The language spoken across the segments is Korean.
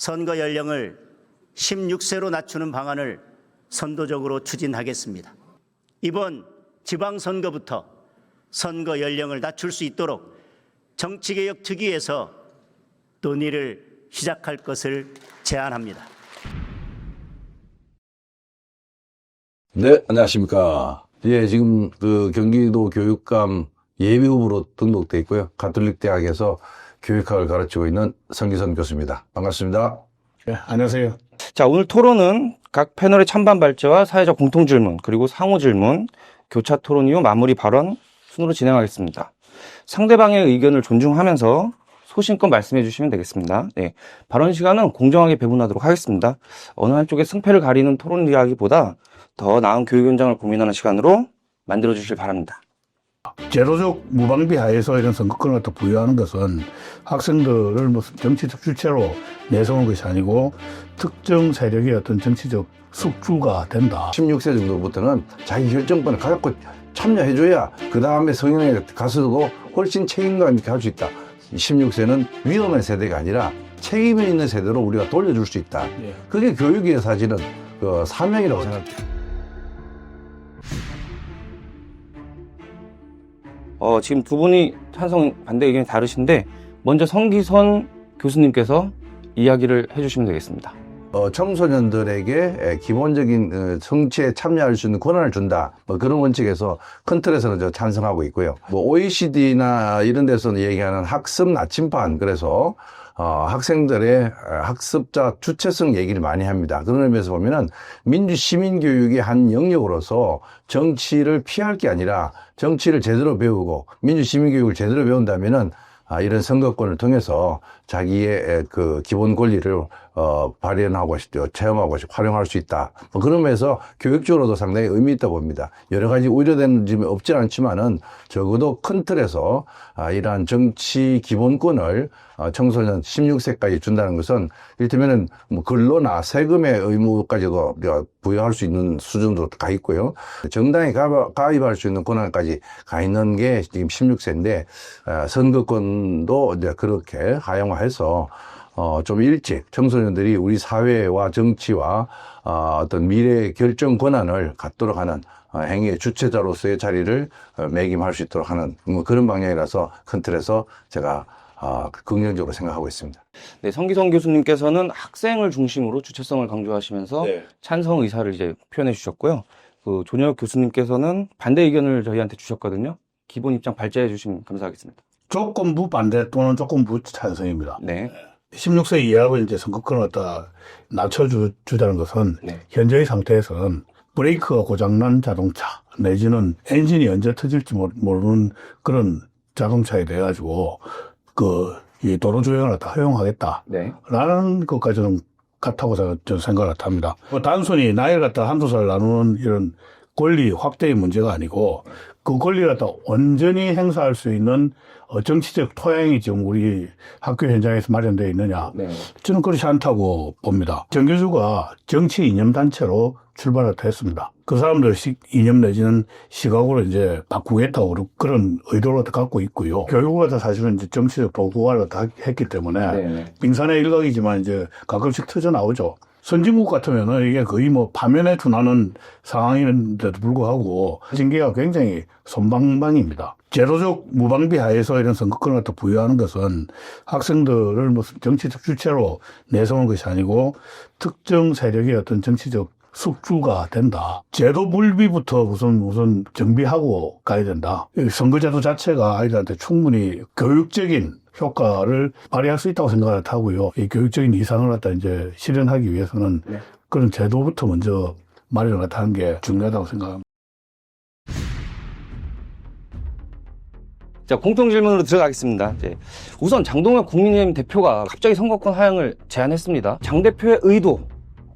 선거 연령을 16세로 낮추는 방안을 선도적으로 추진하겠습니다. 이번 지방선거부터 선거 연령을 낮출 수 있도록 정치개혁 특위에서 논의를 시작할 것을 제안합니다. 네, 안녕하십니까. 예, 지금 경기도 교육감 예비후보로 등록돼 있고요. 가톨릭 대학에서 교육학을 가르치고 있는 성기선 교수입니다. 반갑습니다. 네, 안녕하세요. 자, 오늘 토론은 각 패널의 찬반 발제와 사회적 공통 질문, 그리고 상호 질문, 교차 토론 이후 마무리 발언 순으로 진행하겠습니다. 상대방의 의견을 존중하면서 소신껏 말씀해 주시면 되겠습니다. 네, 발언 시간은 공정하게 배분하도록 하겠습니다. 어느 한쪽의 승패를 가리는 토론 이야기보다 더 나은 교육 현장을 고민하는 시간으로 만들어 주실 바랍니다. 제도적 무방비 하에서 이런 선거권을 갖다 부여하는 것은 학생들을 무슨 정치적 주체로 내세우는 것이 아니고 특정 세력의 어떤 정치적 숙주가 된다. 16세 정도부터는 자기 결정권을 갖고 참여해줘야 그 다음에 성인에 가서도 훨씬 책임감 있게 할 수 있다. 16세는 위험한 세대가 아니라 책임이 있는 세대로 우리가 돌려줄 수 있다. 그게 교육의 사실은 사명이라고 생각합니다. 지금 두 분이 찬성 반대 의견이 다르신데 먼저 성기선 교수님께서 이야기를 해주시면 되겠습니다. 청소년들에게 기본적인 정치에 참여할 수 있는 권한을 준다. 그런 원칙에서 큰 틀에서는 저 찬성하고 있고요. OECD나 이런 데서는 얘기하는 학습 나침반, 그래서 학생들의 학습자 주체성 얘기를 많이 합니다. 그런 의미에서 보면은 민주 시민 교육의 한 영역으로서 정치를 피할 게 아니라 정치를 제대로 배우고 민주 시민 교육을 제대로 배운다면은 이런 선거권을 통해서 자기의 그 기본 권리를 발현하고 체험하고 활용할 수 있다. 그런 면에서 교육적으로도 상당히 의미 있다 봅니다. 여러 가지 우려되는 점이 없진 않지만은 적어도 큰 틀에서 이러한 정치 기본권을 청소년 16세까지 준다는 것은 이를테면은 뭐 근로나 세금의 의무까지도 우리가 부여할 수 있는 수준으로 가 있고요. 정당에 가입할 수 있는 권한까지 가 있는 게 지금 16세인데 선거권도 이제 그렇게 하향화해서 좀 일찍 청소년들이 우리 사회와 정치와 어떤 미래 결정 권한을 갖도록 하는 행위의 주체자로서의 자리를 매김할 수 있도록 하는 그런 방향이라서 큰 틀에서 제가 긍정적으로 생각하고 있습니다. 네, 성기선 교수님께서는 학생을 중심으로 주체성을 강조하시면서 찬성 의사를 이제 표현해 주셨고요. 그 조녀혁 교수님께서는 반대 의견을 저희한테 주셨거든요. 기본 입장 발제해 주시면 감사하겠습니다. 조건부 반대 또는 조건부 찬성입니다. 네. 16세 이하로 이제 선거권을 갖다 낮춰주자는 것은 현재의 상태에서는 브레이크가 고장난 자동차 내지는 엔진이 언제 터질지 모르는 그런 자동차에 대해 가지고 이 도로 주행을 다 허용하겠다라는 것까지는 같다고 저는 생각을 합니다. 단순히 나이를 갖다 한두 살 나누는 이런 권리 확대의 문제가 아니고 그 권리를 갖다 온전히 행사할 수 있는 정치적 토양이 지금 우리 학교 현장에서 마련되어 있느냐. 저는 그렇지 않다고 봅니다. 정 교수가 정치 이념단체로 출발을 했습니다. 그 사람들 이념 내지는 시각으로 이제 바꾸겠다고 그런 의도를 갖고 있고요. 교육을 갖다 사실은 이제 정치적 도구화를 다 했기 때문에 빙산의 일각이지만 이제 가끔씩 터져 나오죠. 선진국 같으면은 이게 거의 뭐 파면에 준하는 상황인데도 불구하고 징계가 굉장히 솜방망입니다. 제도적 무방비 하에서 이런 선거권을 갖다 부여하는 것은 학생들을 무슨 정치적 주체로 내세우는 것이 아니고 특정 세력의 어떤 정치적 숙주가 된다. 제도 물비부터 무슨 정비하고 가야 된다. 선거제도 자체가 아이들한테 충분히 교육적인 효과를 발휘할 수 있다고 생각을 하고요. 이 교육적인 이상을 갖다 이제 실현하기 위해서는 그런 제도부터 먼저 마련을 하는 게 중요하다고 생각합니다. 자, 공통 질문으로 들어가겠습니다. 우선 장동혁 국민의힘 대표가 갑자기 선거권 하향을 제안했습니다. 장 대표의 의도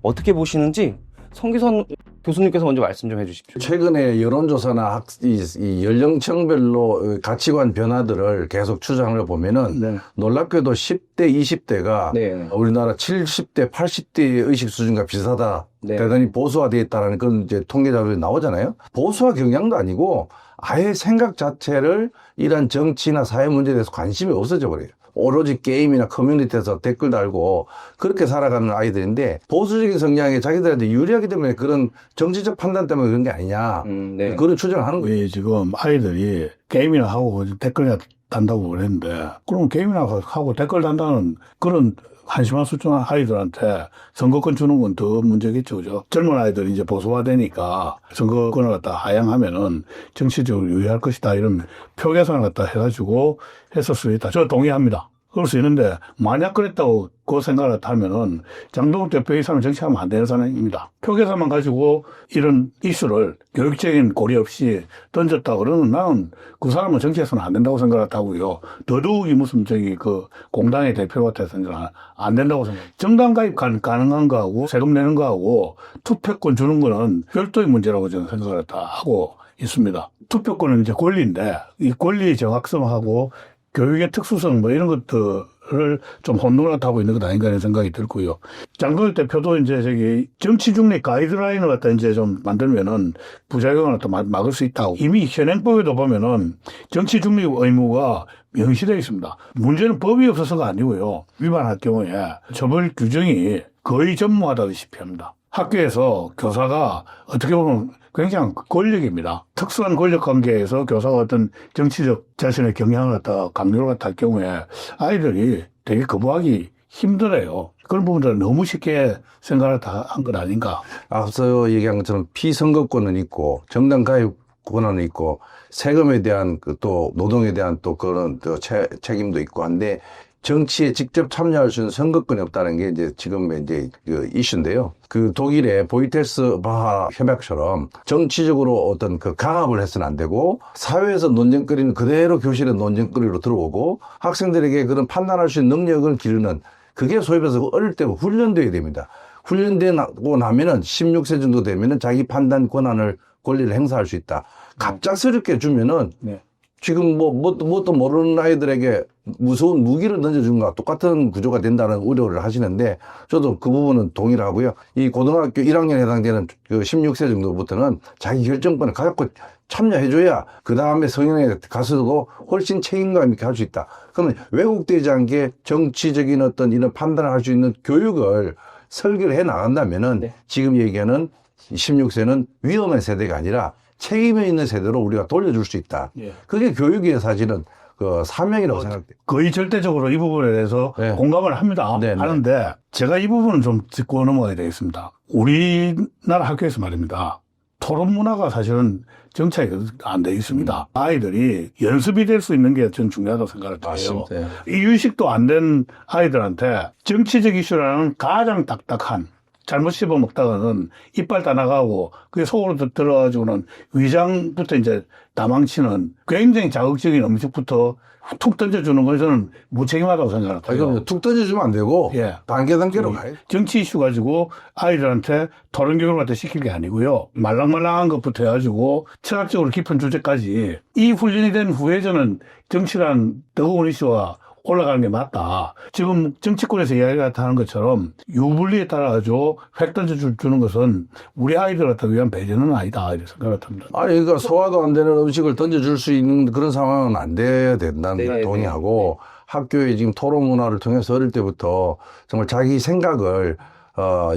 어떻게 보시는지 성기선 교수님께서 먼저 말씀 좀 해주십시오. 최근에 여론조사나 이 연령층별로 가치관 변화들을 계속 추정을 보면은 놀랍게도 10대, 20대가 우리나라 70대, 80대의 의식 수준과 비슷하다. 대단히 보수화되어 있다는 그런 이제 통계 자료가 나오잖아요. 보수화 경향도 아니고 아예 생각 자체를 이런 정치나 사회 문제에 대해서 관심이 없어져 버려요. 오로지 게임이나 커뮤니티에서 댓글 달고 그렇게 살아가는 아이들인데 보수적인 성향이 자기들한테 유리하기 때문에 그런 정치적 판단 때문에 그런 게 아니냐. 네. 그런 추정을 하는 거예요. 왜 지금 아이들이 게임이나 하고 댓글 단다고 그랬는데, 그럼 게임이나 하고 댓글 단다는 그런 한심한 수준한 아이들한테 선거권 주는 건 더 문제겠죠, 그죠? 젊은 아이들이 이제 보수화되니까 선거권을 갖다 하향하면은 정치적으로 유리할 것이다, 이런 표 계산을 갖다 해가지고 했을 수 있다. 저 동의합니다. 그럴 수 있는데, 만약 그랬다고 그 생각을 하면은 장동욱 대표 이 사람은 정치하면 안 되는 사람입니다. 표 계산만 가지고 이런 이슈를 교육적인 고리 없이 던졌다 그러면 나는 그 사람은 정치해서는 안 된다고 생각하고요. 더더욱이 무슨 그 공당의 대표 같아서는 안 된다고 생각해요. 정당 가입 가능한 거하고 세금 내는 거하고 투표권 주는 거는 별도의 문제라고 저는 생각을 하고 있습니다. 투표권은 이제 권리인데 이 권리의 정확성하고 교육의 특수성 뭐 이런 것들을 좀 혼돈하고 있는 것 아닌가 하는 생각이 들고요. 장동혁 대표도 이제 저기 정치 중립 가이드라인을 갖다 이제 좀 만들면은 부작용을 또 막을 수 있다고. 이미 현행법에도 보면은 정치 중립 의무가 명시되어 있습니다. 문제는 법이 없어서가 아니고요. 위반할 경우에 처벌 규정이 거의 전무하다시피 합니다. 학교에서 교사가 어떻게 보면 굉장히 권력입니다. 특수한 권력 관계에서 교사가 어떤 정치적 자신의 경향을 갖다가 강요를 갖다 할 경우에 아이들이 되게 거부하기 힘들어요. 그런 부분들은 너무 쉽게 생각을 다 한 건 아닌가. 앞서 얘기한 것처럼 피선거권은 있고 정당 가입 권한은 있고 세금에 대한 또 노동에 대한 또 그런 또 책임도 있고 한데 정치에 직접 참여할 수 있는 선거권이 없다는 게 이제 지금 이제 그 이슈인데요. 그 독일의 보이테스 바하 협약처럼 정치적으로 어떤 그 강압을 해서는 안 되고 사회에서 논쟁거리는 그대로 교실에 논쟁거리로 들어오고 학생들에게 그런 판단할 수 있는 능력을 기르는 그게 소위 말해서 어릴 때부터 훈련돼야 됩니다. 훈련되고 나면은 16세 정도 되면은 자기 판단 권리를 행사할 수 있다. 갑작스럽게 주면은 네. 지금 뭣도 모르는 아이들에게 무서운 무기를 던져준 것과 똑같은 구조가 된다는 우려를 하시는데 저도 그 부분은 동의를 하고요. 이 고등학교 1학년에 해당되는 그 16세 정도부터는 자기 결정권을 가졌고 참여해줘야 그 다음에 성인에 가서도 훨씬 책임감 있게 할 수 있다. 그러면 왜곡되지 않게 정치적인 어떤 이런 판단을 할 수 있는 교육을 설계를 해 나간다면은 네. 지금 얘기하는 16세는 위험한 세대가 아니라 책임이 있는 세대로 우리가 돌려줄 수 있다. 예. 그게 교육의 사실은 그 사명이라고 생각돼요. 거의 절대적으로 이 부분에 대해서 네. 공감을 합니다. 네, 네. 하는데 제가 이 부분은 좀 짚고 넘어가야 되겠습니다. 우리나라 학교에서 말입니다. 토론 문화가 사실은 정착이 안 돼 있습니다. 아이들이 연습이 될 수 있는 게 전 중요하다고 생각을 해요. 맞습니다. 이 유식도 안 된 아이들한테 정치적 이슈라는 가장 딱딱한 잘못 씹어 먹다가는 이빨 다 나가고 그게 속으로 들어가지고는 위장부터 이제 다 망치는 굉장히 자극적인 음식부터 툭 던져주는 건 저는 무책임하다고 생각해요. 그럼 툭 던져주면 안 되고 예. 단계로 가요. 정치 이슈 가지고 아이들한테 토론 교육을 갖다 시킬 게 아니고요. 말랑말랑한 것부터 해가지고 철학적으로 깊은 주제까지 이 훈련이 된 후에 저는 정치란 뜨거운 이슈와 올라가는 게 맞다. 지금 정치권에서 이야기가 하는 것처럼 유불리에 따라가지고 획 던져주는 것은 우리 아이들한테 위한 배려는 아니다. 이렇게 생각합니다. 아니, 그러니까 소화도 안 되는 음식을 던져줄 수 있는 그런 상황은 안 돼야 된다는 걸 동의하고 학교에 지금 토론 문화를 통해서 어릴 때부터 정말 자기 생각을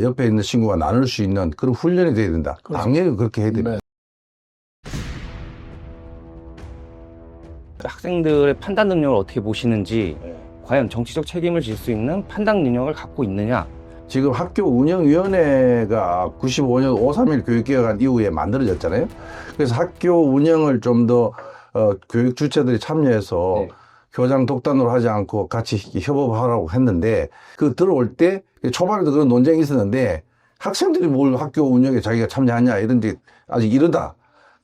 옆에 있는 친구가 나눌 수 있는 그런 훈련이 돼야 된다. 당연히 그렇게 해야 됩니다. 네. 학생들의 판단 능력을 어떻게 보시는지, 과연 정치적 책임을 질 수 있는 판단 능력을 갖고 있느냐. 지금 학교 운영위원회가 95년 5.3일 교육개혁안 이후에 만들어졌잖아요. 그래서 학교 운영을 좀 더 교육 주체들이 참여해서 교장 독단으로 하지 않고 같이 협업하라고 했는데 그 들어올 때 초반에도 그런 논쟁이 있었는데 학생들이 뭘 학교 운영에 자기가 참여하냐 이런데 아직 이르다.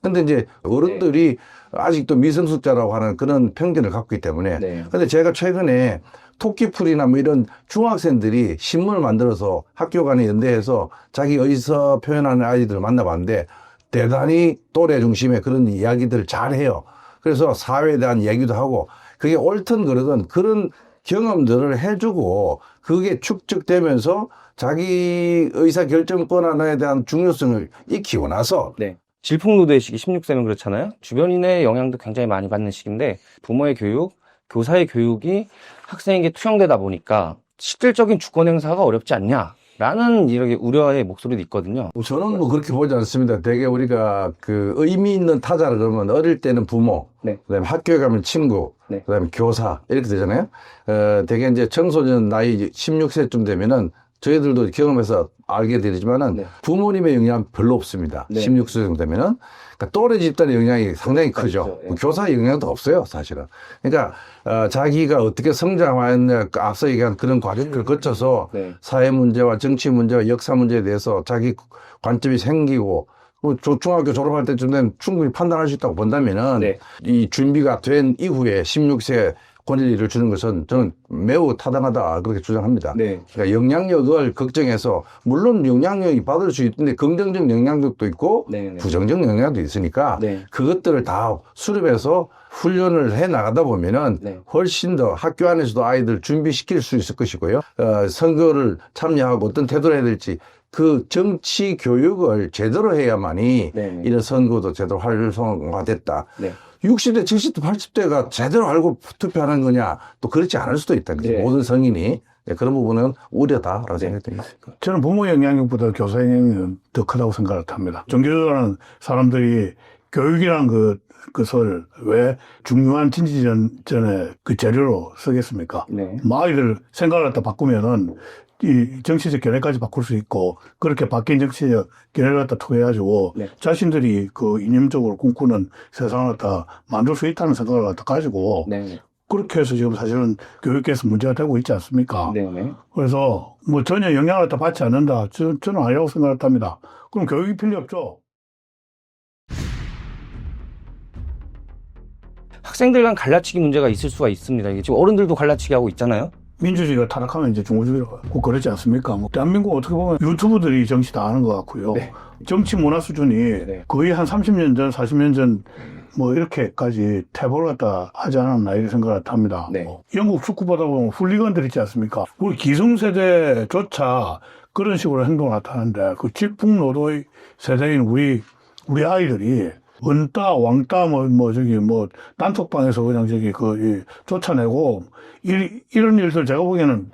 근데 이제 어른들이 아직도 미성숙자라고 하는 그런 편견을 갖고 있기 때문에. 근데 제가 최근에 토끼풀이나 뭐 이런 중학생들이 신문을 만들어서 학교 간에 연대해서 자기 의사 표현하는 아이들을 만나봤는데 대단히 또래 중심의 그런 이야기들을 잘 해요. 그래서 사회에 대한 얘기도 하고 그게 옳든 그러든 그런 경험들을 해주고 그게 축적되면서 자기 의사결정 권한에 대한 중요성을 익히고 나서 질풍노도의 시기 16세면 그렇잖아요. 주변인의 영향도 굉장히 많이 받는 시기인데 부모의 교육, 교사의 교육이 학생에게 투영되다 보니까 실질적인 주권 행사가 어렵지 않냐라는 이렇게 우려의 목소리도 있거든요. 저는 뭐 그렇게 보지 않습니다. 되게 우리가 그 의미 있는 타자를 그러면 어릴 때는 부모, 네. 그다음에 학교에 가면 친구, 네. 그다음에 교사 이렇게 되잖아요. 되게 이제 청소년 나이 16세쯤 되면은 저희들도 경험해서 알게 되지만은 네. 부모님의 영향 별로 없습니다. 네. 16세 정도 되면은. 그러니까 또래 집단의 영향이 상당히 크죠. 그렇죠. 예. 뭐 교사의 영향도 없어요, 사실은. 그러니까 자기가 어떻게 성장하였냐, 앞서 얘기한 그런 과정을 거쳐서 네. 사회 문제와 정치 문제와 역사 문제에 대해서 자기 관점이 생기고 중학교 졸업할 때쯤 되면 충분히 판단할 수 있다고 본다면은 네. 이 준비가 된 이후에 16세 권리를 주는 것은 저는 매우 타당하다 그렇게 주장합니다. 네. 그러니까 영향력을 걱정해서 물론 영향력이 받을 수 있는데 긍정적 영향력도 있고 네, 네. 부정적 영향도 있으니까 네. 그것들을 다 수립해서 훈련을 해 나가다 보면은 네. 훨씬 더 학교 안에서도 아이들 준비시킬 수 있을 것이고요. 선거를 참여하고 어떤 태도를 해야 될지 그 정치 교육을 제대로 해야만이 네. 이런 선거도 제대로 활성화됐다. 네. 60대, 70대, 80대가 제대로 알고 투표하는 거냐 또 그렇지 않을 수도 있다는 거죠. 네. 모든 성인이. 네, 그런 부분은 우려다라고 네. 생각이 듭니다. 저는 부모 영향력보다 교사 영향력이 더 크다고 생각을 합니다. 종교라는 사람들이 교육이라는 그것을 왜 중요한 진지전에 그 재료로 쓰겠습니까? 네. 뭐 아이들 생각을 갖다 바꾸면은 이 정치적 견해까지 바꿀 수 있고 그렇게 바뀐 정치적 견해를 갖다 통해가지고 네. 자신들이 그 이념적으로 꿈꾸는 세상을 갖다 만들 수 있다는 생각을 갖다 가지고 네. 그렇게 해서 지금 사실은 교육계에서 문제가 되고 있지 않습니까? 네. 네. 그래서 뭐 전혀 영향을 갖다 받지 않는다. 저는 아니라고 생각합니다. 그럼 교육이 필요 없죠. 학생들 간 갈라치기 문제가 있을 수가 있습니다. 이게 지금 어른들도 갈라치기 하고 있잖아요. 민주주의가 타락하면 이제 중국주의라고 그러지 않습니까? 뭐 대한민국 어떻게 보면 유튜브들이 정치 다 하는 것 같고요. 네. 정치 문화 수준이 네. 거의 한 30년 전, 40년 전 뭐 이렇게까지 태보를 갖다 하지 않았나 이런 생각을 합니다. 네. 뭐 영국 축구 보다 보면 훌리건들 있지 않습니까? 우리 기성세대조차 그런 식으로 행동을 나타하는데 그 질풍노도의 세대인 우리 아이들이 원따 왕따 뭐 단톡방에서 그냥 쫓아내고 이런 일들 제가 보기에는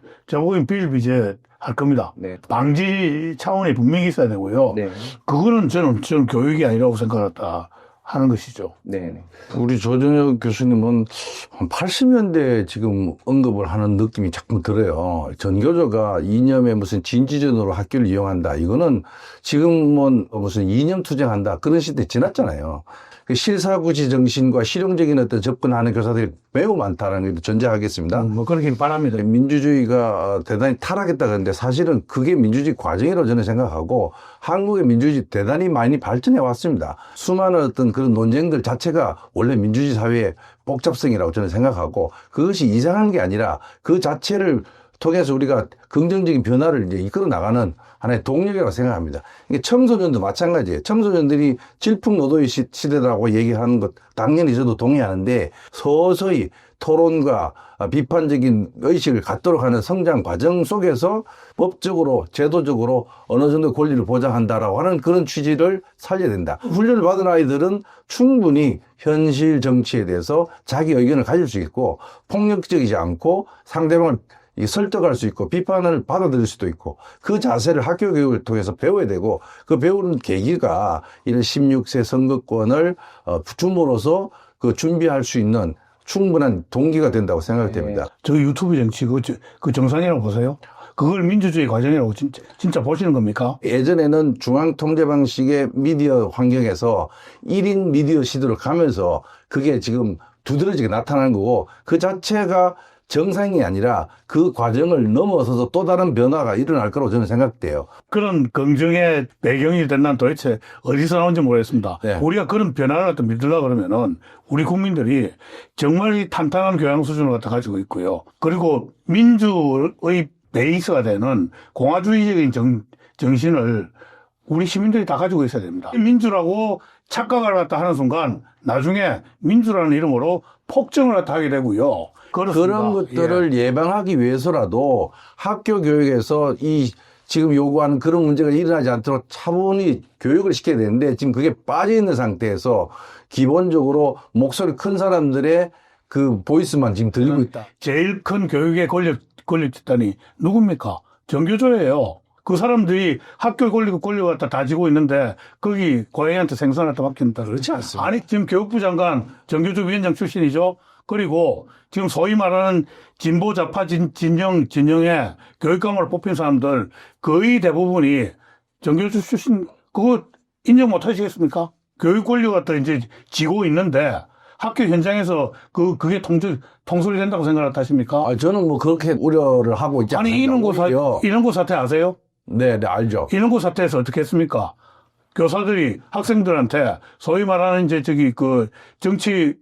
비일비재 할 겁니다. 네. 방지 차원이 분명히 있어야 되고요. 네. 그거는 저는 교육이 아니라고 생각했다 하는 것이죠. 네. 우리 조정혁 교수님은 한 80년대 지금 언급을 하는 느낌이 자꾸 들어요. 전교조가 이념의 무슨 진지전으로 학교를 이용한다. 이거는 지금은 무슨 이념 투쟁한다. 그런 시대 지났잖아요. 그 실사구시 정신과 실용적인 어떤 접근하는 교사들이 매우 많다는 걸 전제하겠습니다. 뭐 그렇긴 바랍니다. 민주주의가 대단히 타락했다 그러는데 사실은 그게 민주주의 과정이라고 저는 생각하고 한국의 민주주의 대단히 많이 발전해 왔습니다. 수많은 어떤 그런 논쟁들 자체가 원래 민주주의 사회의 복잡성이라고 저는 생각하고 그것이 이상한 게 아니라 그 자체를 통해서 우리가 긍정적인 변화를 이제 이끌어 나가는 하나의 동력이라고 생각합니다. 이게 청소년도 마찬가지예요. 청소년들이 질풍노도의 시대라고 얘기하는 것 당연히 저도 동의하는데 서서히 토론과 비판적인 의식을 갖도록 하는 성장 과정 속에서 법적으로 제도적으로 어느 정도 권리를 보장한다라고 하는 그런 취지를 살려야 된다. 훈련을 받은 아이들은 충분히 현실 정치에 대해서 자기 의견을 가질 수 있고 폭력적이지 않고 상대방을 설득할 수 있고 비판을 받아들일 수도 있고 그 자세를 학교 교육을 통해서 배워야 되고 그 배우는 계기가 이런 16세 선거권을 줌으로써 그 준비할 수 있는 충분한 동기가 된다고 생각됩니다. 저 유튜브 정치 그 정상이라고 보세요? 그걸 민주주의 과정이라고 진짜 보시는 겁니까? 예전에는 중앙 통제 방식의 미디어 환경에서 1인 미디어 시대로 가면서 그게 지금 두드러지게 나타나는 거고 그 자체가 정상이 아니라 그 과정을 넘어서서 또 다른 변화가 일어날 거라고 저는 생각돼요. 그런 긍정의 배경이 된 난 도대체 어디서 나온지 모르겠습니다. 네. 우리가 그런 변화를 갖다 믿으려고 그러면은 우리 국민들이 정말 이 탄탄한 교양 수준을 갖다 가지고 있고요. 그리고 민주의 베이스가 되는 공화주의적인 정신을 우리 시민들이 다 가지고 있어야 됩니다. 민주라고 착각을 갖다 하는 순간 나중에 민주라는 이름으로 폭정을 갖다 하게 되고요. 그렇습니다. 그런 것들을 예방하기 위해서라도 학교 교육에서 이 지금 요구하는 그런 문제가 일어나지 않도록 차분히 교육을 시켜야 되는데 지금 그게 빠져 있는 상태에서 기본적으로 목소리 큰 사람들의 그 보이스만 지금 들리고 있다. 제일 큰 교육의 권력 집단이 누굽니까? 정교조예요. 그 사람들이 학교 권력을 갖다 다 지고 있는데 거기 고양이한테 생선한테 맡긴다. 그렇지 않습니다. 아니 지금 교육부 장관 정교조 위원장 출신이죠. 그리고 지금 소위 말하는 진보 좌파 진영의 교육감으로 뽑힌 사람들 거의 대부분이 정교조 출신 그거 인정 못 하시겠습니까? 교육 권력 갖다 이제 지고 있는데 학교 현장에서 그게 통솔이 된다고 생각하십니까? 아, 저는 뭐 그렇게 우려를 하고 있지 않습니다. 아니 인원고 사태 아세요? 네, 네, 알죠. 인원고 사태에서 어떻게 했습니까? 교사들이 학생들한테 소위 말하는 이제 정치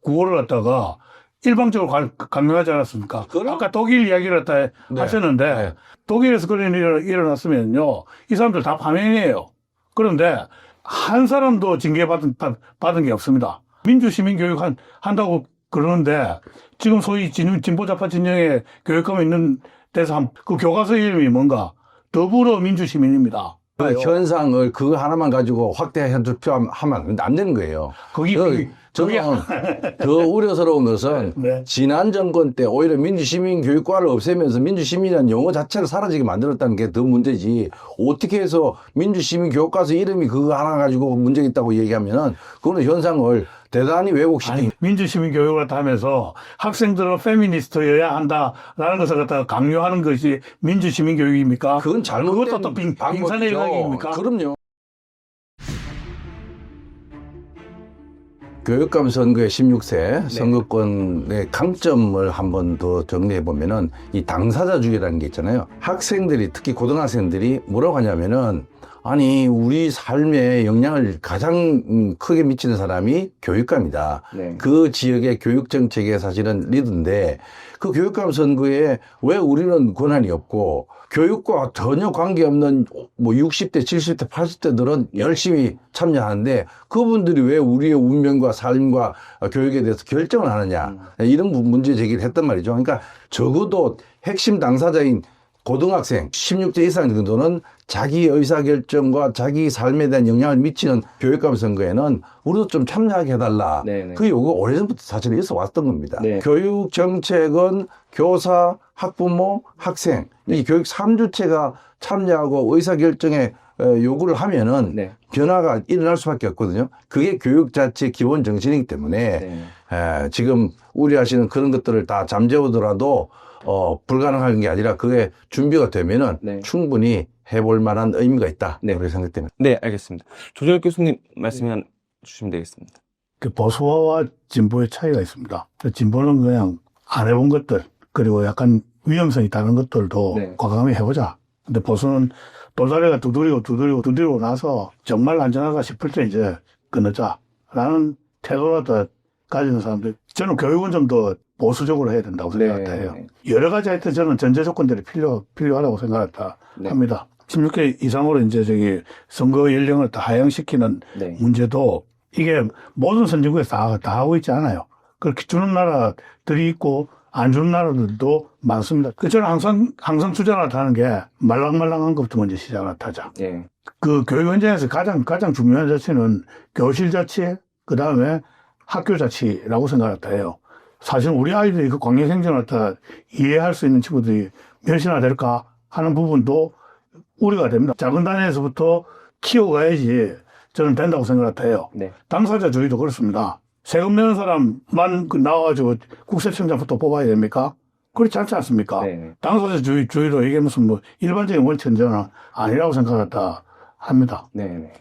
구호를 갖다가 일방적으로 강요하지 않았습니까? 그럼? 아까 독일 이야기를 갖다 네. 하셨는데 네. 독일에서 그런 일이 일어났으면요 이 사람들 다 파면이에요. 그런데 한 사람도 징계받은 게 없습니다. 민주시민교육 한다고 그러는데 지금 소위 진보좌파 진영의 교육감이 있는 데서 그 교과서 이름이 뭔가 더불어민주시민입니다. 그 현상을 그거 하나만 가지고 확대해 투표하면 안 되는 거예요. 저는 더 우려스러운 것은 네. 지난 정권 때 오히려 민주시민교육과를 없애면서 민주시민이라는 용어 자체를 사라지게 만들었다는 게 더 문제지. 어떻게 해서 민주시민교육과서 이름이 그거 하나 가지고 문제가 있다고 얘기하면은 그거는 현상을 대단히 왜곡시키는. 아니, 민주시민 교육을 하면서 학생들은 페미니스트여야 한다라는 것을 갖다가 강요하는 것이 민주시민 교육입니까? 그건 잘못된 그것도 또 빙산의 일각입니까? 그럼요. 교육감 선거의 16세 선거권의 강점을 한 번 더 정리해 보면은 이 당사자주의라는 게 있잖아요. 학생들이 특히 고등학생들이 뭐라고 하냐면은 아니 우리 삶에 영향을 가장 크게 미치는 사람이 교육감이다. 네. 그 지역의 교육 정책의 사실은 리더인데 그 교육감 선거에 왜 우리는 권한이 없고 교육과 전혀 관계없는 뭐 60대, 70대, 80대들은 열심히 참여하는데 그분들이 왜 우리의 운명과 삶과 교육에 대해서 결정을 하느냐 이런 문제 제기를 했단 말이죠. 그러니까 적어도 핵심 당사자인 고등학생 16세 이상 정도는 자기 의사결정과 자기 삶에 대한 영향을 미치는 교육감 선거에는 우리도 좀 참여하게 해달라. 네네. 그 요구가 오래전부터 사실 있어 왔던 겁니다. 네. 교육 정책은 교사, 학부모, 학생 이 교육 3주체가 참여하고 의사결정에 요구를 하면은 네. 변화가 일어날 수밖에 없거든요. 그게 교육 자체의 기본 정신이기 때문에 네. 지금 우려하시는 그런 것들을 다 잠재우더라도 불가능한 게 아니라 그게 준비가 되면은 네. 충분히 해볼 만한 의미가 있다. 네. 그렇게 생각됩니다. 네, 알겠습니다. 조정혁 교수님 말씀 주시면 되겠습니다. 그 보수와 진보의 차이가 있습니다. 진보는 그냥 안 해본 것들 그리고 약간 위험성이 다른 것들도 네. 과감히 해보자. 근데 보수는 돌다리가 두드리고 나서 정말 안전하다 싶을 때 이제 끊었자라는 태도를 가지는 사람들. 저는 교육은 좀 더 보수적으로 해야 된다고 생각해요. 네. 여러 가지 하여튼 저는 전제 조건들이 필요하다고 생각합니다. 네. 합니다. 16세 이상으로 이제 선거 연령을 다 하향시키는 네. 문제도 이게 모든 선진국에서 다 하고 있지 않아요. 그렇게 주는 나라들이 있고 안 주는 나라들도 많습니다. 저는 항상 주장을 하는 게 말랑말랑한 것부터 먼저 시작을 하자. 네. 그 교육 현장에서 가장 중요한 자치는 교실 자치, 그 다음에 학교 자치라고 생각을 해요. 사실 우리 아이들이 그 광역 행정을 다 이해할 수 있는 친구들이 몇이나 될까 하는 부분도 우려가 됩니다. 작은 단위에서부터 키워가야지 저는 된다고 생각을 해요. 네. 당사자주의도 그렇습니다. 세금 내는 사람만 나와가지고 국세청장부터 뽑아야 됩니까? 그렇지 않지 않습니까? 네. 당사자주의도 이게 무슨 뭐 일반적인 원천전은 아니라고 생각했다 합니다. 네.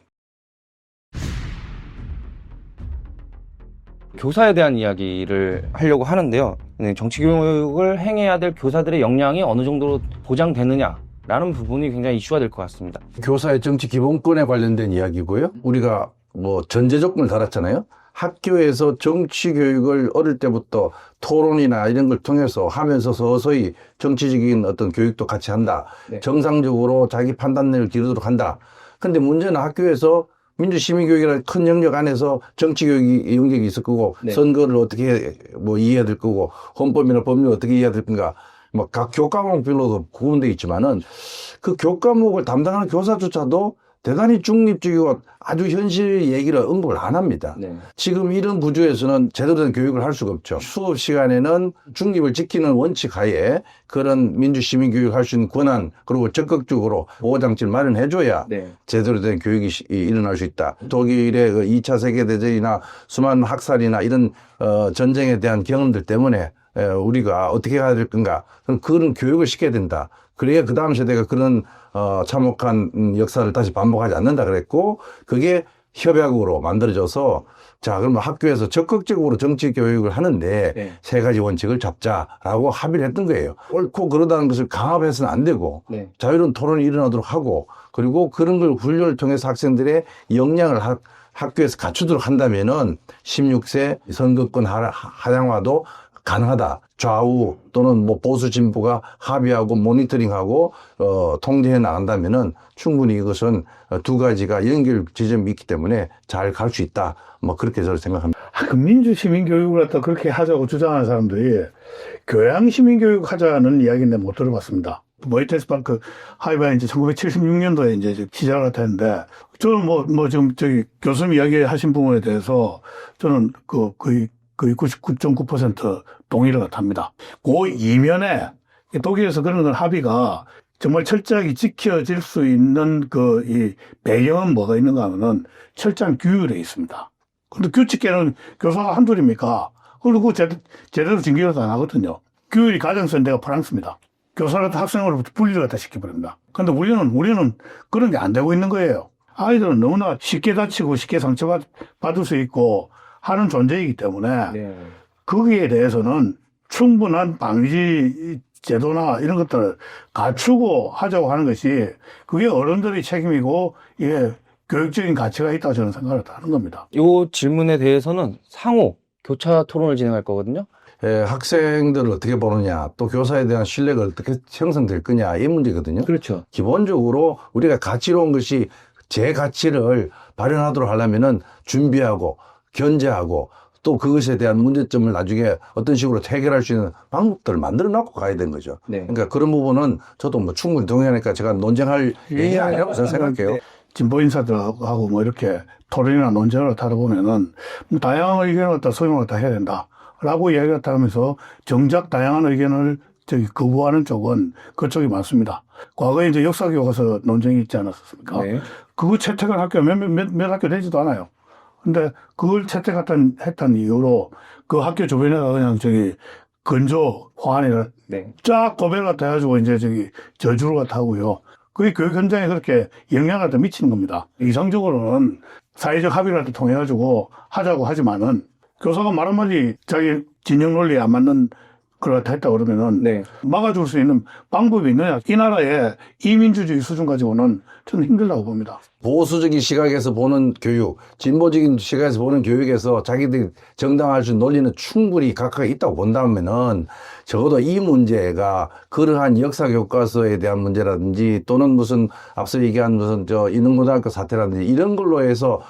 교사에 대한 이야기를 하려고 하는데요. 정치 교육을 행해야 될 교사들의 역량이 어느 정도로 보장되느냐라는 부분이 굉장히 이슈가 될 것 같습니다. 교사의 정치 기본권에 관련된 이야기고요. 우리가 뭐 전제 조건을 달았잖아요. 학교에서 정치 교육을 어릴 때부터 토론이나 이런 걸 통해서 하면서 서서히 정치적인 어떤 교육도 같이 한다. 네. 정상적으로 자기 판단력을 기르도록 한다. 근데 문제는 학교에서 민주시민교육이라는 큰 영역 안에서 정치교육이 영역이 있을 거고, 네. 선거를 어떻게 이해해야 될 거고, 헌법이나 법률을 어떻게 이해해야 될 건가. 각 교과목별로도 구분되어 있지만은 그 교과목을 담당하는 교사조차도 대단히 중립적이고 아주 현실 얘기를 언급을 안 합니다. 네. 지금 이런 구조에서는 제대로 된 교육을 할 수가 없죠. 수업 시간에는 중립을 지키는 원칙 하에 그런 민주시민 교육을 할 수 있는 권한 그리고 적극적으로 보호장치를 마련해줘야 네. 제대로 된 교육이 일어날 수 있다. 독일의 그 2차 세계대전이나 수많은 학살이나 이런 전쟁에 대한 경험들 때문에 우리가 어떻게 해야 될 건가. 그런 교육을 시켜야 된다. 그래야 그 다음 세대가 그런 참혹한 역사를 다시 반복하지 않는다 그랬고 그게 협약으로 만들어져서 자 그러면 학교에서 적극적으로 정치 교육을 하는데 네. 세 가지 원칙을 잡자라고 합의를 했던 거예요. 옳고 그러다는 것을 강압해서는 안 되고 네. 자유로운 토론이 일어나도록 하고 그리고 그런 걸 훈련을 통해서 학생들의 역량을 학교에서 갖추도록 한다면은 16세 선거권 하향화도 가능하다. 좌우 또는 뭐 보수 진보가 합의하고 모니터링하고 통제해 나간다면은 충분히 이것은 두 가지가 연결 지점이 있기 때문에 잘 갈 수 있다. 뭐 그렇게 저는 생각합니다. 그 민주 시민 교육을 갖다 그렇게 하자고 주장하는 사람들이 교양 시민 교육 하자는 이야기는 못 들어봤습니다. 모이테스 파크 하이바 이제 1976년도에 이제 시작을 했는데 저는 지금 저기 교수님 이야기하신 부분에 대해서 저는 거의 99.9% 동의를 합니다. 그 이면에 독일에서 그런 건 합의가 정말 철저하게 지켜질 수 있는 이 배경은 뭐가 있는가 하면은 철저한 규율에 있습니다. 근데 규칙에는 교사가 한둘입니까? 그리고 제대로 징계를 안 하거든요. 규율이 가장 센 데가 프랑스입니다. 교사를 학생으로 분리를 갖다 시켜버립니다. 근데 우리는 그런 게 안 되고 있는 거예요. 아이들은 너무나 쉽게 다치고 쉽게 상처받을 수 있고 하는 존재이기 때문에 네. 거기에 대해서는 충분한 방지 제도나 이런 것들을 갖추고 하자고 하는 것이 그게 어른들의 책임이고 이게 교육적인 가치가 있다고 저는 생각을 하는 겁니다. 이 질문에 대해서는 상호 교차 토론을 진행할 거거든요. 학생들을 어떻게 보느냐 또 교사에 대한 신뢰가 어떻게 형성될 거냐 이 문제거든요. 그렇죠. 기본적으로 우리가 가치로운 것이 제 가치를 발현하도록 하려면은 준비하고 견제하고 또 그것에 대한 문제점을 나중에 어떤 식으로 해결할 수 있는 방법들을 만들어 놓고 가야 되는 거죠. 네. 그러니까 그런 부분은 저도 뭐 충분히 동의하니까 제가 논쟁할 얘기는 아니라고 저는 생각해요. 진보 인사들하고 뭐 이렇게 토론이나 논쟁을 하다 보면은 다양한 의견을 갖다 소용을 갖다 해야 된다라고 이야기를 하면서 정작 다양한 의견을 거부하는 쪽은 그쪽이 많습니다. 과거에 이제 역사교과서 논쟁이 있지 않았습니까? 네. 그거 채택한 학교 몇 학교 되지도 않아요. 근데 그걸 채택했던 이유로 그 학교 주변에가 그냥 건조 화환이라 네. 쫙 도배를 갖다 해가지고 이제 저주를 갖다 하고요. 그게 교육 현장에 그렇게 영향을 갖다 미치는 겁니다. 이상적으로는 사회적 합의를 갖다 통해가지고 하자고 하지만은 교사가 말 한마디 자기 진영 논리에 안 맞는 그걸 갖다 했다 그러면은 네. 막아줄 수 있는 방법이 있느냐. 이 나라의 이민주주의 수준 가지고는 저는 힘들다고 봅니다. 보수적인 시각에서 보는 교육, 진보적인 시각에서 보는 교육에서 자기들이 정당화할 수 있는 논리는 충분히 각각 있다고 본다면은 적어도 이 문제가 그러한 역사 교과서에 대한 문제라든지 또는 무슨 앞서 얘기한 무슨 인흥고등학교 사태라든지 이런 걸로 해서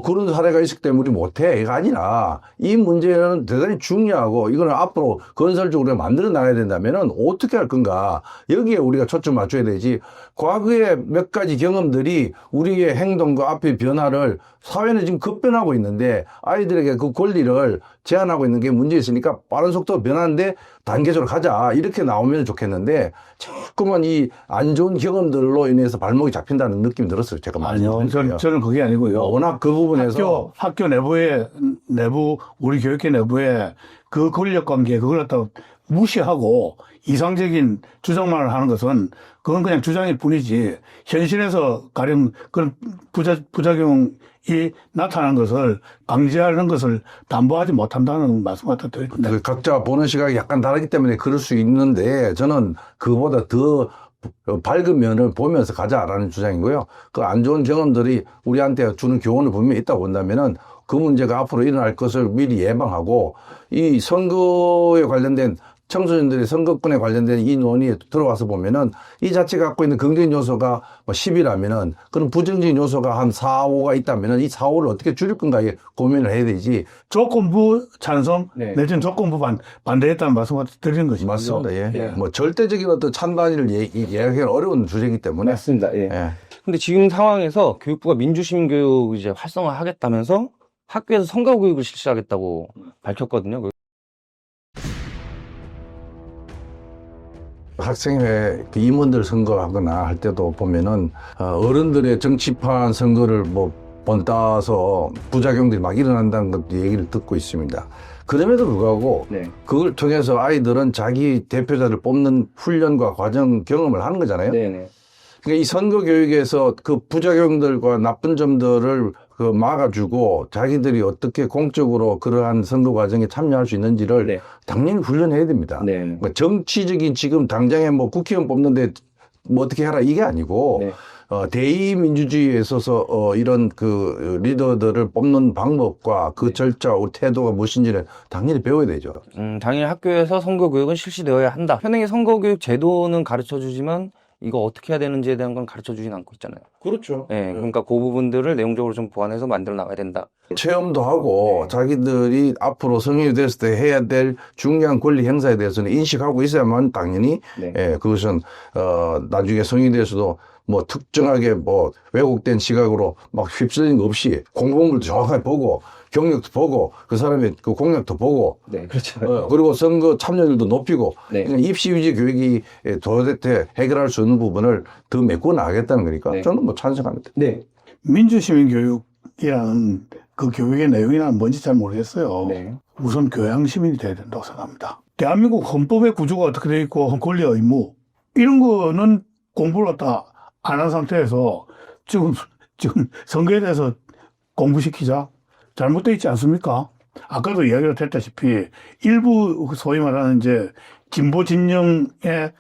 그런 사례가 있기 때문에 우리 못해. 이거 아니라 이 문제는 대단히 중요하고 이거는 앞으로 건설적으로 만들어 나가야 된다면은 어떻게 할 건가. 여기에 우리가 초점 맞춰야 되지. 과거의 몇 가지 경험들이 우리의 행동과 앞의 변화를 사회는 지금 급변하고 있는데 아이들에게 그 권리를 제한하고 있는 게 문제 있으니까 빠른 속도로 변하는데 단계적으로 가자. 이렇게 나오면 좋겠는데 자꾸만 이 안 좋은 경험들로 인해서 발목이 잡힌다는 느낌이 들었어요. 제가 아니요. 저는 그게 아니고요. 워낙 그 부분에서 학교 우리 교육계 내부에 그 권력 관계 그걸 갖다 무시하고 이상적인 주장만을 하는 것은 그건 그냥 주장일 뿐이지 현실에서 가령 그런 부작용이 나타나는 것을 방지하는 것을 담보하지 못한다는 말씀 갖다 드립니다. 각자 보는 시각이 약간 다르기 때문에 그럴 수 있는데 저는 그보다 더 밝은 면을 보면서 가자라는 주장이고요. 그 안 좋은 경험들이 우리한테 주는 교훈을 분명히 있다고 본다면은 그 문제가 앞으로 일어날 것을 미리 예방하고 이 선거에 관련된 청소년들이 선거권에 관련된 이 논의에 들어와서 보면은 이 자체가 갖고 있는 긍정적인 요소가 뭐 10이라면은 그런 부정적인 요소가 한 4, 5가 있다면은 이 4, 5를 어떻게 줄일 건가에 고민을 해야 되지. 조건부 찬성 네. 내지는 조건부 반대했다는 말씀을 드리는 것이죠. 맞습니다. 예. 예. 뭐 절대적인 어떤 찬반을 이야기하기는 어려운 주제이기 때문에. 맞습니다. 예. 예. 근데 지금 상황에서 교육부가 민주시민교육 이제 활성화하겠다면서 학교에서 선거교육을 실시하겠다고 밝혔거든요. 학생회 그 임원들 선거하거나 할 때도 보면은 어른들의 정치판 선거를 뭐 번따서 부작용들이 막 일어난다는 것도 얘기를 듣고 있습니다. 그럼에도 불구하고 네. 그걸 통해서 아이들은 자기 대표자를 뽑는 훈련과 과정 경험을 하는 거잖아요. 네네. 그러니까 이 선거 교육에서 그 부작용들과 나쁜 점들을 그 막아주고 자기들이 어떻게 공적으로 그러한 선거 과정에 참여할 수 있는지를 네. 당연히 훈련해야 됩니다. 네. 그러니까 정치적인 지금 당장에 뭐 국회의원 뽑는데 뭐 어떻게 하라 이게 아니고 네. 대의민주주의에 있어서 이런 그 리더들을 뽑는 방법과 그 절차, 태도가 무엇인지를 당연히 배워야 되죠. 당연히 학교에서 선거교육은 실시되어야 한다. 현행의 선거교육 제도는 가르쳐주지만 이거 어떻게 해야 되는지에 대한 건 가르쳐주진 않고 있잖아요. 그렇죠. 예, 그러니까 그 부분들을 내용적으로 좀 보완해서 만들어 나가야 된다. 체험도 하고 자기들이 앞으로 성인이 됐을 때 해야 될 중요한 권리 행사에 대해서는 인식하고 있어야만 당연히 네. 그것은 나중에 성인이 돼서도 뭐 특정하게 뭐 왜곡된 시각으로 막 휩쓸리는 거 없이 공부물도 정확하게 보고 경력도 보고 그 사람의 그 공약도 보고 네, 그렇죠. 그리고 선거 참여율도 높이고 네. 그러니까 입시 위주 교육이 도대체 해결할 수 있는 부분을 더 메꿔 나가겠다는 거니까 네. 저는 뭐 찬성합니다. 네. 민주시민교육이라는 그 교육의 내용이나 뭔지 잘 모르겠어요. 네. 우선 교양시민이 돼야 된다고 생각합니다. 대한민국 헌법의 구조가 어떻게 되어 있고 권리 의무 이런 거는 공부를 갖다 안 한 상태에서 지금 선거에 대해서 공부시키자 잘못되어 있지 않습니까? 아까도 이야기가 됐다시피 일부 소위 말하는 이제 진보 진영의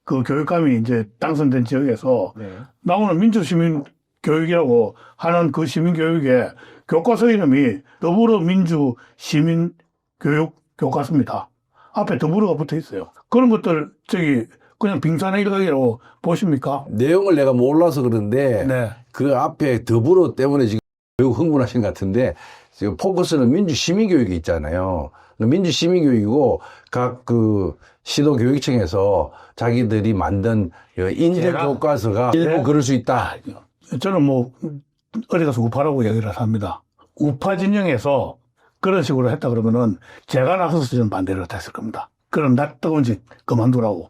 그 교육감이 이제 당선된 지역에서 네. 나오는 민주시민 교육이라고 하는 그 시민교육의 교과서 이름이 더불어민주 시민교육 교과서입니다. 앞에 더불어가 붙어 있어요. 그런 것들 그냥 빙산의 일각이라고 보십니까? 내용을 내가 몰라서 그런데 네. 그 앞에 더불어 때문에 지금 매우 흥분하신 것 같은데 지금 포커스는 민주시민교육이 있잖아요. 민주시민교육이고 각 그 시도교육청에서 자기들이 만든 인재교과서가 일부 네. 그럴 수 있다. 저는 뭐 어디 가서 우파라고 얘기를 합니다. 우파 진영에서 그런 식으로 했다 그러면은 제가 나서서 저는 반대를 했을 겁니다. 그런 낯뜨거운 짓 그만두라고.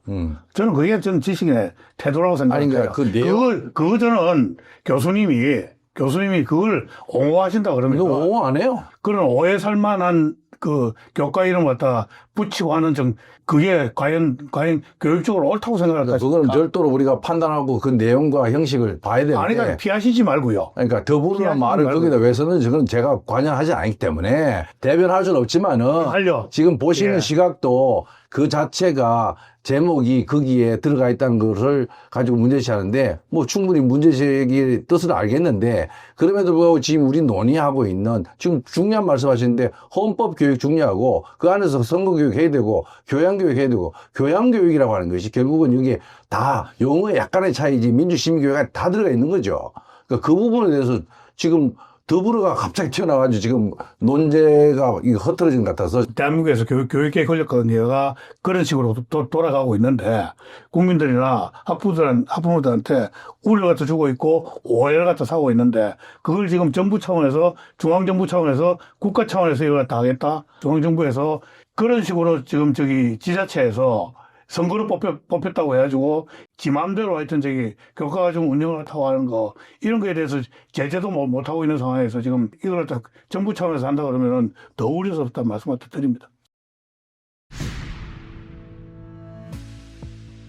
저는 그게 저는 지식의 태도라고 생각해요. 아니, 그러니까 그 내용- 그거 저는 교수님이 그걸 옹호하신다 그러면 이거 옹호 안 해요. 그런 오해 살만한 그 교과 이름 갖다가 붙이고 하는 그게 과연 교육적으로 옳다고 생각할까? 그거는 별도로 우리가 판단하고 그 내용과 형식을 봐야 되는데. 아니, 그러니까 피하시지 말고요. 그러니까 더불어란 피하지 말을 말고. 거기다 왜 썼는지 그건 제가 관여하지 않기 때문에 대변할 수는 없지만은 하려. 지금 보시는 예. 시각도 그 자체가 제목이 거기에 들어가 있다는 것을 가지고 문제시하는데 뭐 충분히 문제제기의 뜻을 알겠는데 그럼에도 불구하고 지금 우리 논의하고 있는 지금 중요한 말씀하시는데 헌법 교육 중요하고 그 안에서 선거교육 해야 되고 교양교육 해야 되고 교양교육이라고 하는 것이 결국은 이게 다 용어의 약간의 차이지 민주시민교육이 다 들어가 있는 거죠. 그러니까 그 부분에 대해서 지금 더불어가 갑자기 튀어나와가지고 지금 논제가 이거 흐트러진 것 같아서 대한민국에서 교육계에 걸렸거든 얘가 그런 식으로 돌아가고 있는데 국민들이나 학부모들한테 우려를 갖다 주고 있고 오해를 갖다 사고 있는데 그걸 지금 정부 차원에서 중앙정부 차원에서 국가 차원에서 이걸 다 하겠다. 중앙정부에서 그런 식으로 지금 지자체에서 선거를 뽑혔다고 해가지고 지 마음대로 하여튼 교과가 좀 운영을 하고 하는 거 이런 거에 대해서 제재도 못하고 있는 상황에서 지금 이걸 다 정부 차원에서 한다 그러면은 더 우려스럽다는 말씀을 드립니다.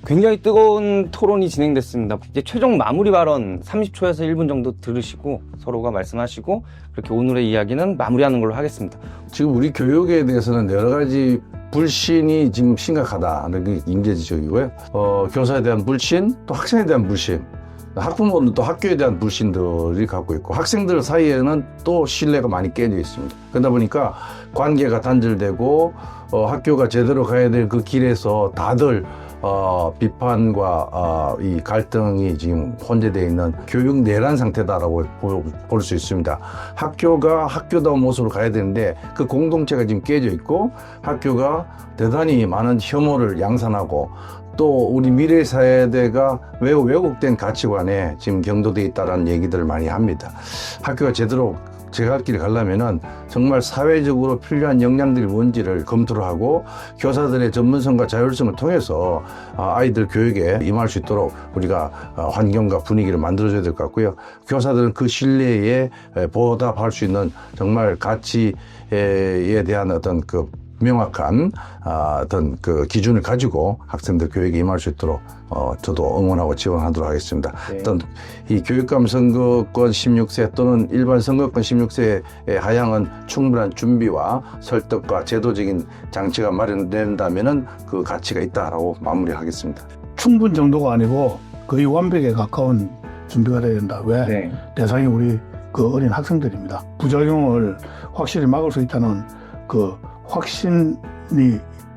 굉장히 뜨거운 토론이 진행됐습니다. 이제 최종 마무리 발언 30초에서 1분 정도 들으시고 서로가 말씀하시고 그렇게 오늘의 이야기는 마무리하는 걸로 하겠습니다. 지금 우리 교육에 대해서는 여러 가지 불신이 지금 심각하다는 게 인재지적이고요. 교사에 대한 불신, 또 학생에 대한 불신, 학부모는 또 학교에 대한 불신들이 갖고 있고 학생들 사이에는 또 신뢰가 많이 깨져 있습니다. 그러다 보니까 관계가 단절되고 학교가 제대로 가야 될 그 길에서 다들 비판과 이 갈등이 지금 혼재되어 있는 교육 내란 상태다라고 볼 수 있습니다. 학교가 학교다운 모습으로 가야 되는데 그 공동체가 지금 깨져 있고 학교가 대단히 많은 혐오를 양산하고 또 우리 미래 세대가 매우 왜곡된 가치관에 지금 경도되어 있다는 얘기들을 많이 합니다. 학교가 제대로 제갈길을 가려면은 정말 사회적으로 필요한 역량들이 뭔지를 검토를 하고 교사들의 전문성과 자율성을 통해서 아이들 교육에 임할 수 있도록 우리가 환경과 분위기를 만들어줘야 될 것 같고요. 교사들은 그 신뢰에 보답할 수 있는 정말 가치에 대한 어떤 그 명확한 어떤 그 기준을 가지고 학생들 교육에 임할 수 있도록 저도 응원하고 지원하도록 하겠습니다. 네. 어떤 이 교육감 선거권 16세 또는 일반 선거권 16세의 하향은 충분한 준비와 설득과 제도적인 장치가 마련된다면은 그 가치가 있다라고 마무리하겠습니다. 충분 정도가 아니고 거의 완벽에 가까운 준비가 돼야 된다. 왜? 네. 대상이 우리 그 어린 학생들입니다. 부작용을 확실히 막을 수 있다는 그 확신이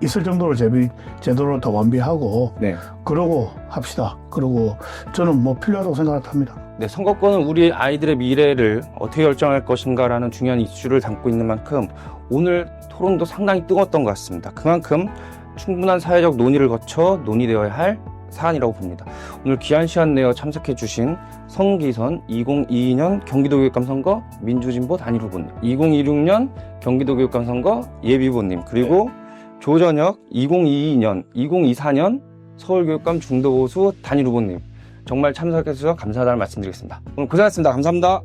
있을 정도로 제도를 더 완비하고 네. 그러고 합시다. 그러고 저는 뭐 필요하다고 생각합니다. 네, 선거권은 우리 아이들의 미래를 어떻게 결정할 것인가라는 중요한 이슈를 담고 있는 만큼 오늘 토론도 상당히 뜨거웠던 것 같습니다. 그만큼 충분한 사회적 논의를 거쳐 논의되어야 할 사안이라고 봅니다. 오늘 귀한 시간 내어 참석해 주신 성기선 2022년 경기도교육감 선거 민주진보 단일 후보님, 2026년 경기도교육감 선거 예비후보님, 그리고 조전혁 2024년 서울교육감 중도보수 단일 후보님, 정말 참석해 주셔서 감사하다는 말씀드리겠습니다. 오늘 고생하셨습니다. 감사합니다.